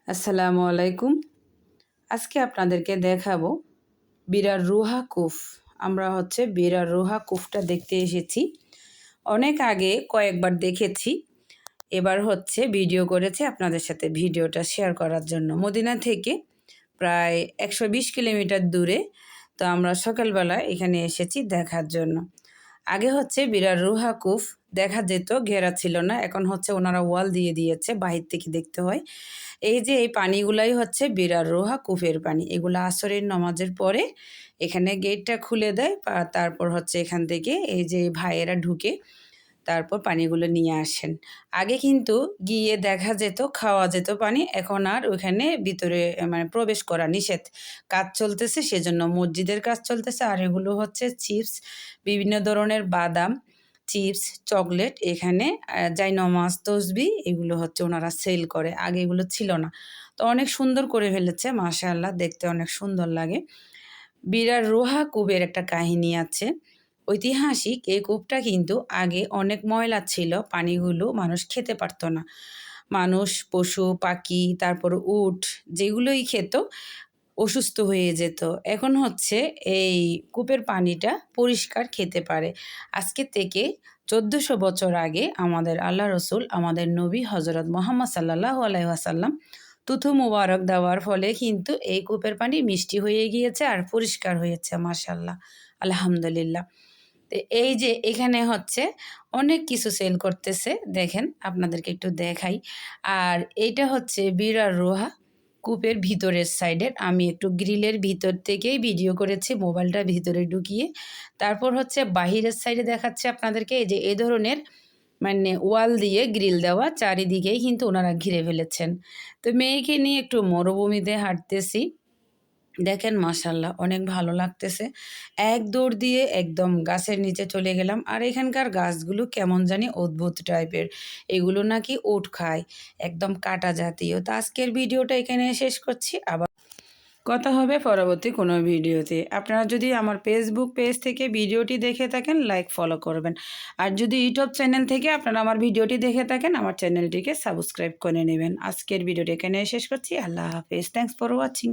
আসসালামু আলাইকুম। আজকে আপনাদেরকে দেখাবো বিরার রুহা কুফ। আমরা বিরার রুহা কুফটা দেখতে এসেছি। অনেক আগে কয়েকবার দেখেছি। এবার ভিডিও করেছি আপনাদের সাথে ভিডিওটা শেয়ার করার জন্য। মদিনা থেকে প্রায় 120 কিলোমিটার দূরে। তো আমরা সকালবেলা এখানে এসেছি দেখার জন্য। আগে বিরার রুহা কুফ দেখা যেত, ঘেরা ছিল না। এখন ওনারা ওয়াল দিয়ে দিয়েছে, বাহির থেকে দেখতে হয়। এই যে এই পানিগুলাই বিরার রোহা কুফের পানি। এগুলো আসরের নামাজের পরে এখানে গেটটা খুলে দেয়। তারপর এখান থেকে এই যে ভাইয়েরা ঢুকে তারপর পানিগুলো নিয়ে আসেন। আগে কিন্তু গিয়ে দেখা যেত, খাওয়া যেত পানি। এখন আর ওইখানে ভিতরে মানে প্রবেশ করা নিষেধ। কাজ চলতেছে, সেজন্য মসজিদের কাজ চলতেছে। আর এগুলো চিপস, বিভিন্ন ধরনের বাদাম, চিপস, চকলেট এখানে জায়নমাজ, তসবি এগুলো ওনারা সেল করে। আগে এগুলো ছিল না। তো অনেক সুন্দর করে ফেলেছে, মাশাআল্লাহ, দেখতে অনেক সুন্দর লাগে। বিরার রোহা কূপের একটা কাহিনী আছে। ঐতিহাসিক এই কূপটা কিন্তু আগে অনেক ময়লা ছিল, পানিগুলো মানুষ খেতে পারতো না। মানুষ, পশু পাখি, তারপর উট যেগুলোই খেত অসুস্থ হয়ে যেত। এখন এই কূপের পানিটা পরিষ্কার খেতে পারে। আজকে থেকে 1400 বছর আগে আমাদের আল্লাহ রসুল, আমাদের নবী হজরত মোহাম্মদ সাল্লাল্লাহু আলাইহি ওয়াসাল্লাম তুথু মুবারক দেওয়ার ফলে কিন্তু এই কূপের পানি মিষ্টি হয়ে গিয়েছে আর পরিষ্কার হয়েছে, মাশাআল্লাহ, আলহামদুলিল্লাহ। তো এই যে এখানে অনেক কিছু সেল করতেছে, দেখেন আপনাদেরকে একটু দেখাই। আর এইটা বিরার রোহা কূপের ভিতরের সাইডের। আমি একটু গ্রিলের ভিতর থেকেই ভিডিও করেছি, মোবাইলটা ভিতরে ঢুকিয়ে। তারপর বাহিরের সাইডে দেখাচ্ছে আপনাদেরকে। এই যে এই ধরনের মানে ওয়াল দিয়ে গ্রিল দেওয়া, চারিদিকেই কিন্তু ওনারা ঘিরে ফেলেছেন। তো মেয়েকে নিয়ে একটু মরুভূমিতে হাঁটতেছি, দেখেন মাশাআল্লাহ অনেক ভালো লাগতেছে। এক দৌড় দিয়ে একদম গাছের নিচে চলে গেলাম। আর এখানকার গাছগুলো কেমন জানি অদ্ভুত টাইপের। এগুলো নাকি ওট খায়, একদম কাটা জাতীয়। তো আজকের ভিডিওটা এখানে শেষ করছি। আবার কথা হবে পরবর্তী কোনো ভিডিওতে। আপনারা যদি আমার ফেসবুক পেজ থেকে ভিডিওটি দেখে থাকেন, লাইক ফলো করবেন। আর যদি ইউটিউব চ্যানেল থেকে আপনারা আমার ভিডিওটি দেখে থাকেন, আমার চ্যানেলটিকে সাবস্ক্রাইব করে নেবেন। আজকের ভিডিওটি এখানে শেষ করছি। আল্লাহ হাফেজ। Thanks for watching.